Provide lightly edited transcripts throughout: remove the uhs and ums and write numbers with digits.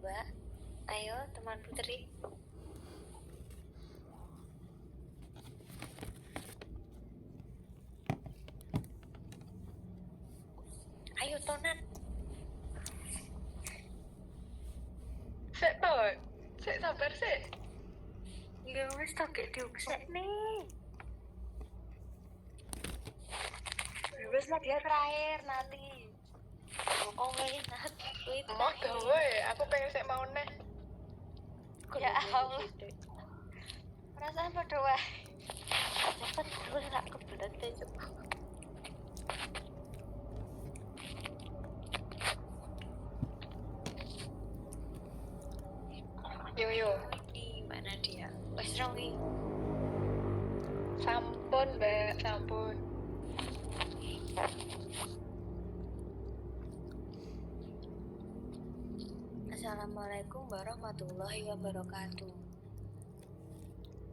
coba. Ayo teman putri. Ayo Tonan. Sik to, sik sabar sik. Ya wis to gek diuksek nih. Wis lah dia terakhir nanti. Pokoknya nanti. Mau gawe, aku pengen sik mau neh. Ya Allah. Perasaan padha wae. Cepet gue gak kebelet deh. Yo. Di mana dia? Wes rongi. Sampun, Mbak, sampun. Assalamualaikum warahmatullahi wabarakatuh.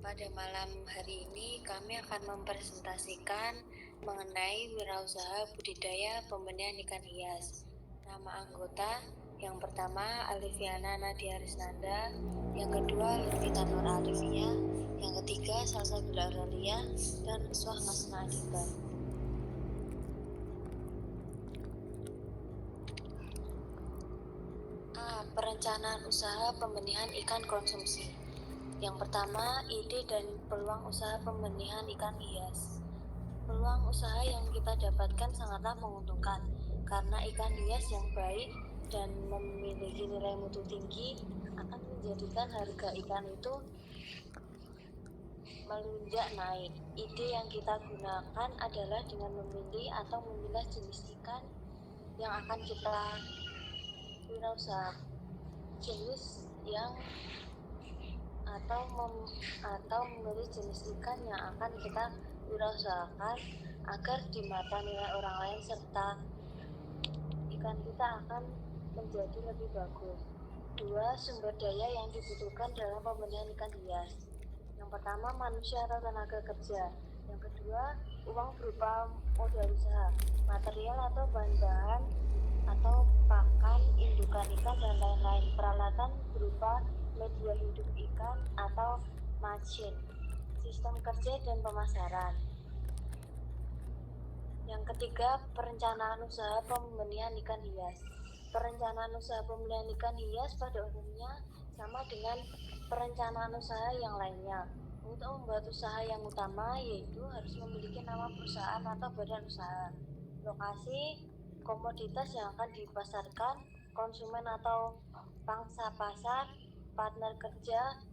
Pada malam hari ini kami akan mempresentasikan mengenai wirausaha budidaya pembenihan ikan hias. Nama anggota yang pertama Alifiana Nadia Risnanda, yang kedua Levita Nur Alivia, yang ketiga Salsabila Aurelia, dan Iswah Masna Adiba. Perencanaan usaha pembenihan ikan konsumsi. Yang pertama, ide dan peluang usaha pembenihan ikan hias. Peluang usaha yang kita dapatkan sangatlah menguntungkan karena ikan hias yang baik dan memiliki nilai mutu tinggi akan menjadikan harga ikan itu melonjak naik. Ide yang kita gunakan adalah dengan memilih atau memilah jenis ikan yang akan kita wirausahakan, jenis yang atau memilih jenis ikan yang akan kita wirausahakan agar di mata nilai orang lain serta ikan kita akan menjadi lebih bagus. 2. Sumber daya yang dibutuhkan dalam pembenihan ikan hias. Yang pertama, manusia atau tenaga kerja. Yang kedua, uang berupa modal usaha, material atau bahan-bahan atau pakan, indukan ikan, dan lain-lain. Peralatan berupa media hidup ikan atau machin, sistem kerja dan pemasaran. Yang ketiga, perencanaan usaha pembenihan ikan hias. Perencanaan usaha pembenihan ikan hias pada umumnya sama dengan perencanaan usaha yang lainnya. Untuk membuat usaha yang utama yaitu harus memiliki nama perusahaan atau badan usaha, lokasi, komoditas yang akan dipasarkan, konsumen atau pangsa pasar, partner kerja,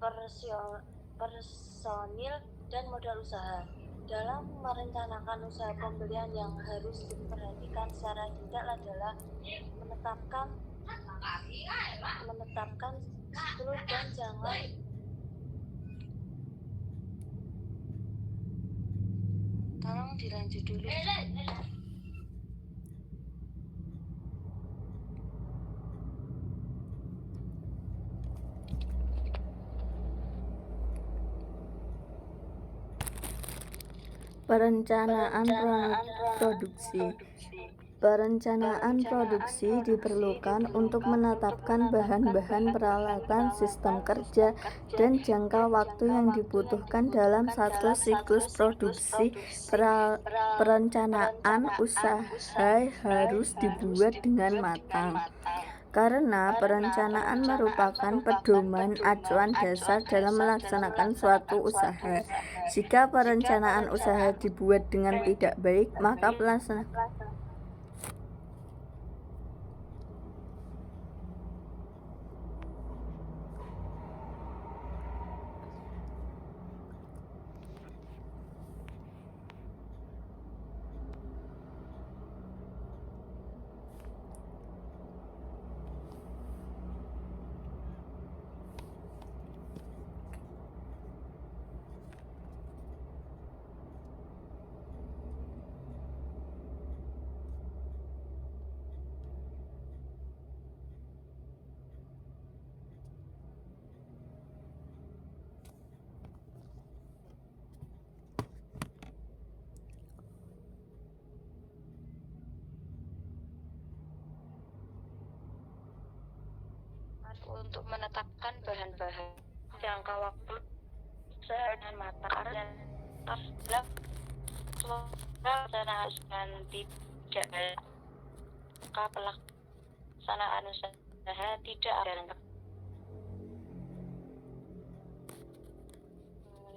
personil, dan modal usaha. Dalam merencanakan usaha pembelian yang harus diperhatikan secara detail adalah menetapkan siklus dan jangan tolong dilanjut dulu. Perencanaan produksi. Perencanaan produksi diperlukan untuk menetapkan bahan-bahan, peralatan, sistem kerja, dan jangka waktu yang dibutuhkan dalam satu siklus produksi. Perencanaan usaha harus dibuat dengan matang, karena perencanaan merupakan pedoman acuan dasar dalam melaksanakan suatu usaha. Jika perencanaan usaha dibuat dengan tidak baik, maka pelaksanaan untuk menetapkan bahan-bahan jangka waktu dengan matang dan terhadap pelaksanaan tidak pelaksanaan usaha tidak ada lengkap.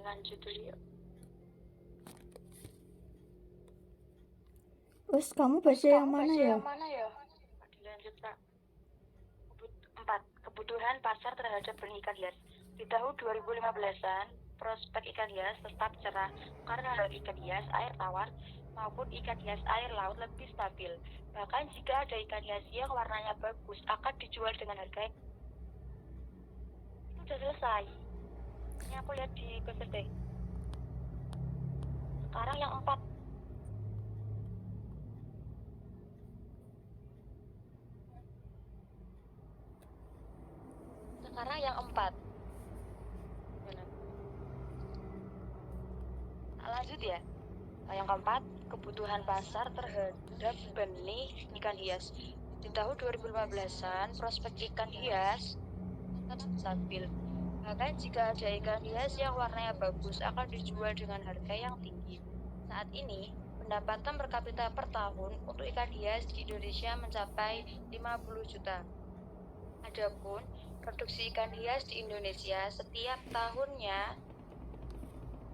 Lanjut dulu yuk. Wes, kamu baca yang mana ya? Lanjut Kak. 4. Kebutuhan pasar terhadap benih ikan hias. Di tahun 2015-an, prospek ikan hias tetap cerah karena harga ikan hias air tawar maupun ikan hias air laut lebih stabil. Bahkan jika ada ikan hias yang warnanya bagus akan dijual dengan harga itu sudah selesai. Ini aku lihat di PPT. Sekarang yang 4. Sekarang yang 4. Lanjut ya. Yang keempat, kebutuhan pasar terhadap benih ikan hias. Di tahun 2015-an, prospek ikan hias tetap stabil. Bahkan jika ada ikan hias yang warnanya bagus akan dijual dengan harga yang tinggi. Saat ini, pendapatan per kapita per tahun untuk ikan hias di Indonesia mencapai 50 juta. Adapun produksi ikan hias di Indonesia setiap tahunnya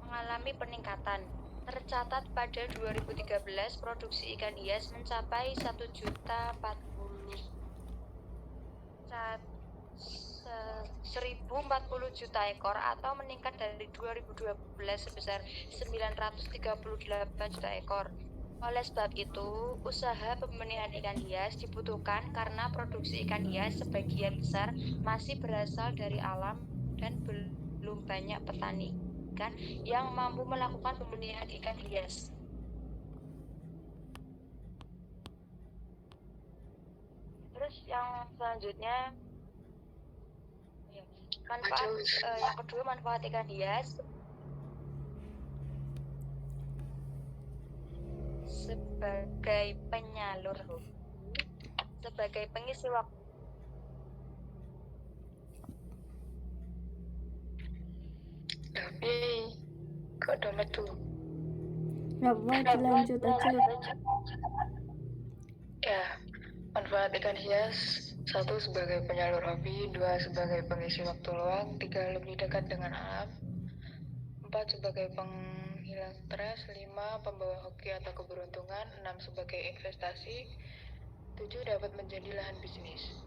mengalami peningkatan. Tercatat pada 2013 produksi ikan hias mencapai 1.040 juta ekor atau meningkat dari 2012 sebesar 938 juta ekor. Oleh sebab itu, usaha pembenihan ikan hias dibutuhkan karena produksi ikan hias sebagian besar masih berasal dari alam dan belum banyak petani ikan yang mampu melakukan pembenihan ikan hias. Terus yang selanjutnya yang kedua, manfaat ikan hias sebagai penyalur hobi, sebagai pengisi waktu. Tapi kok domet tuh? Nggak apa-apa, dilanjut aja. Ya, manfaat ikan hias: 1. Sebagai penyalur hobi, 2. Sebagai pengisi waktu luang, 3. Lebih dekat dengan alam, 4. Sebagai penghilang stres, 5. Pembawa hoki atau keberuntungan, 6. Sebagai investasi, 7. Dapat menjadi lahan bisnis.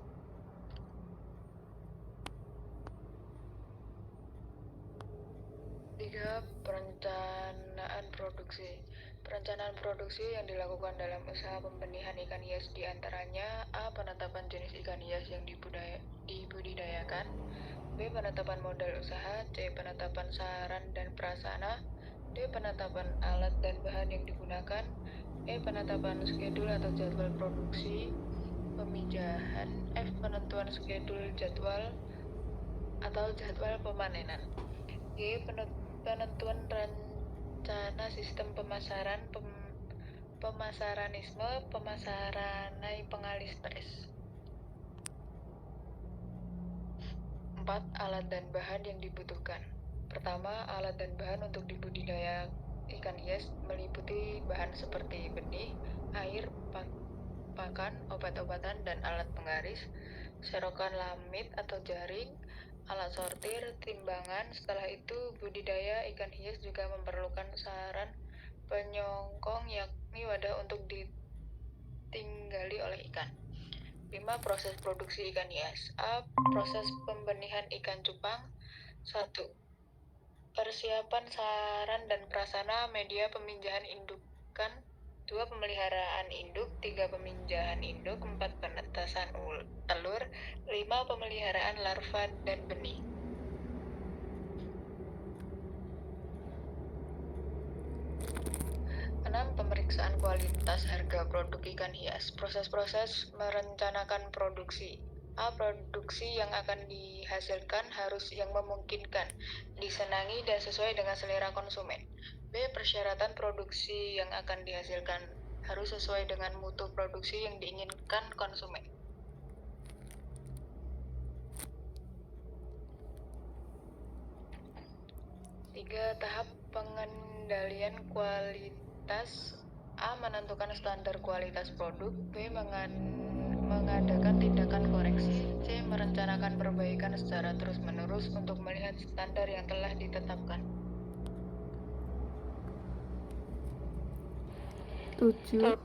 Tiga, perencanaan produksi. Perencanaan produksi yang dilakukan dalam usaha pembenihan ikan hias diantaranya: A. Penetapan jenis ikan hias yang dibudidayakan, B. Penetapan modal usaha, C. Penetapan saran dan prasarana, D. Penetapan alat dan bahan yang digunakan, E. Penetapan skedul atau jadwal produksi pemijahan, F. Penentuan skedul jadwal atau jadwal pemanenan, G. Penentuan rencana sistem pemasaran, pemasaranisme, pemasaranai pengalih stres. 4. Alat dan bahan yang dibutuhkan. Pertama, alat dan bahan untuk dibudidaya ikan hias meliputi bahan seperti benih, air, pakan, obat-obatan, dan alat penggaris, serokan lamit atau jaring, alat sortir, timbangan. Setelah itu, budidaya ikan hias juga memerlukan saran penyongkong, yakni wadah untuk ditinggali oleh ikan. 5. Proses produksi ikan hias. A. Proses pembenihan ikan cupang. 1. Persiapan saran dan prasarana media peminjahan indukan. 2. Pemeliharaan induk. 3. Peminjahan induk. 4. Penetasan telur. 5. Pemeliharaan larva dan benih. 6. Pemeriksaan kualitas harga produk ikan hias. Proses-proses merencanakan produksi. A. Produksi yang akan dihasilkan harus yang memungkinkan, disenangi, dan sesuai dengan selera konsumen. B. Persyaratan produksi yang akan dihasilkan harus sesuai dengan mutu produksi yang diinginkan konsumen. 3. Tahap pengendalian kualitas. A. Menentukan standar kualitas produk. B. Mengadakan tindakan koreksi. C. Merencanakan perbaikan secara terus-menerus untuk melihat standar yang telah ditetapkan. 7.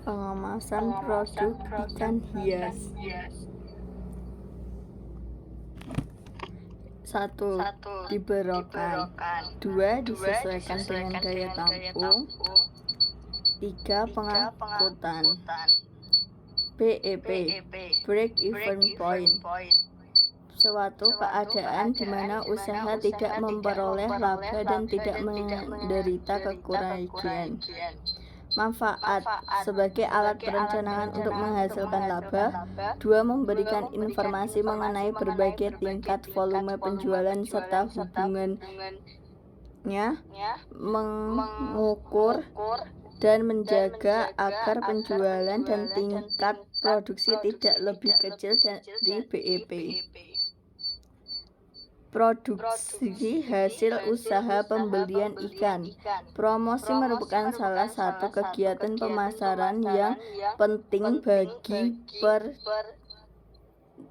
Pengemasan produk ikan hias. 1. Diberokan. 2. Disesuaikan dengan daya tampung. 3. Pengangkutan. BEP, break even point, suatu keadaan di mana usaha tidak memperoleh laba dan tidak menderita kekurangan. Manfaat sebagai alat perencanaan untuk menghasilkan laba. 2. Memberikan informasi mengenai berbagai tingkat volume penjualan serta hubungannya, mengukur dan menjaga agar penjualan dan tingkat produksi tidak lebih kecil dari BEP. Produksi hasil usaha pembelian ikan. Promosi merupakan salah satu kegiatan pemasaran yang penting bagi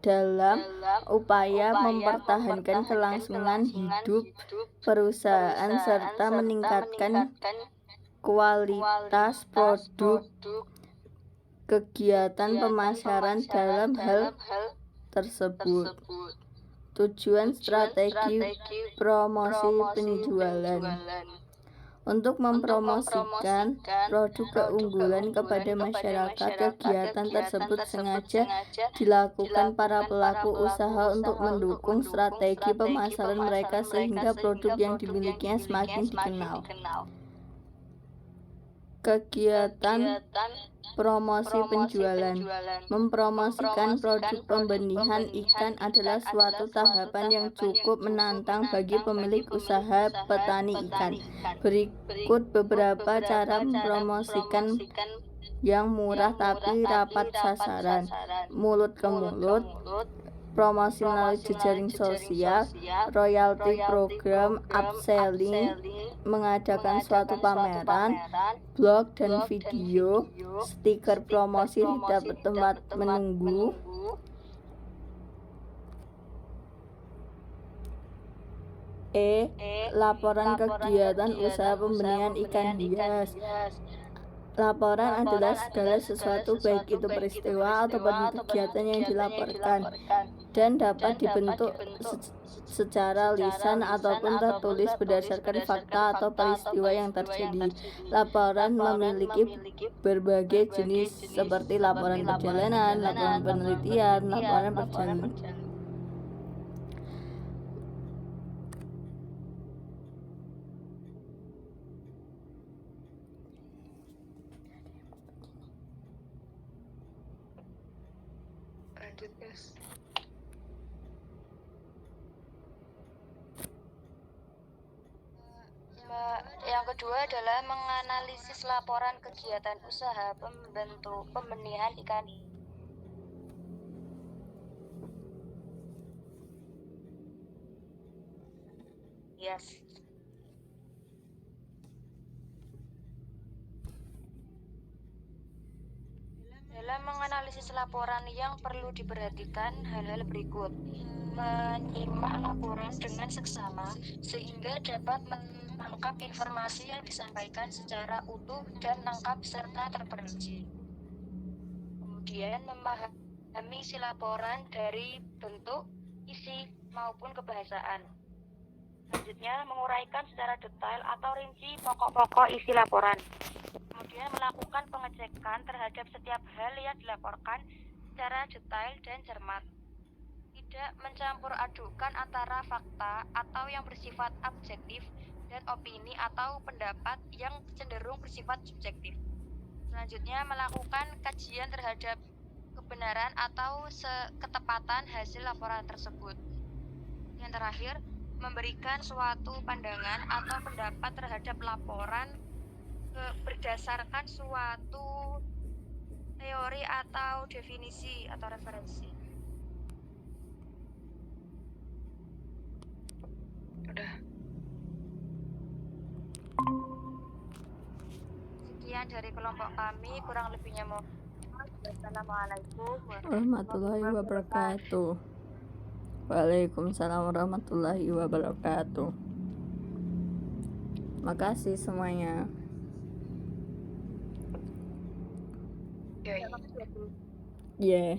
dalam upaya mempertahankan kelangsungan hidup perusahaan serta meningkatkan kualitas produk. Kegiatan pemasaran dalam hal tersebut. Tujuan strategi promosi penjualan. Untuk mempromosikan produk keunggulan kepada masyarakat, kegiatan tersebut sengaja dilakukan para pelaku usaha untuk mendukung strategi pemasaran mereka sehingga produk yang dimilikinya semakin dikenal. Kegiatan promosi penjualan. Mempromosikan produk pembenihan ikan adalah suatu tahapan yang cukup menantang bagi pemilik usaha petani ikan. Berikut beberapa cara mempromosikan yang murah tapi rapat sasaran. Mulut ke mulut, promosi melalui jejaring sosial, royalti program, upselling, mengadakan suatu pameran, blog dan video, stiker promosi di tempat menunggu, laporan kegiatan usaha pembenihan ikan hias. Laporan adalah segala sesuatu baik itu peristiwa ataupun kegiatan yang dilaporkan dan dapat dibentuk secara lisan ataupun tertulis berdasarkan fakta atau peristiwa yang terjadi. Laporan memiliki berbagai jenis seperti laporan perjalanan, laporan penelitian, laporan perjalanan. Lanjut, guys. Yang kedua adalah menganalisis laporan kegiatan usaha pembenihan ikan hias. Dalam menganalisis laporan yang perlu diperhatikan hal-hal berikut. Menyimak laporan dengan seksama sehingga dapat menangkap informasi yang disampaikan secara utuh dan lengkap serta terperinci. Kemudian memahami isi laporan dari bentuk, isi maupun kebahasaan. Selanjutnya menguraikan secara detail atau rinci pokok-pokok isi laporan. Kemudian melakukan pengecekan terhadap setiap hal yang dilaporkan secara detail dan cermat. Tidak mencampur adukan antara fakta atau yang bersifat objektif dan opini atau pendapat yang cenderung bersifat subjektif. Selanjutnya melakukan kajian terhadap kebenaran atau ketepatan hasil laporan tersebut. Yang terakhir, memberikan suatu pandangan atau pendapat terhadap laporan berdasarkan suatu teori atau definisi atau referensi. Udah. Sekian dari kelompok kami, kurang lebihnya mohon maaf. Wassalamualaikum warahmatullahi wabarakatuh. Waalaikumsalam warahmatullahi wabarakatuh. Makasih semuanya. Yoi. wabarakatuh. Yeah.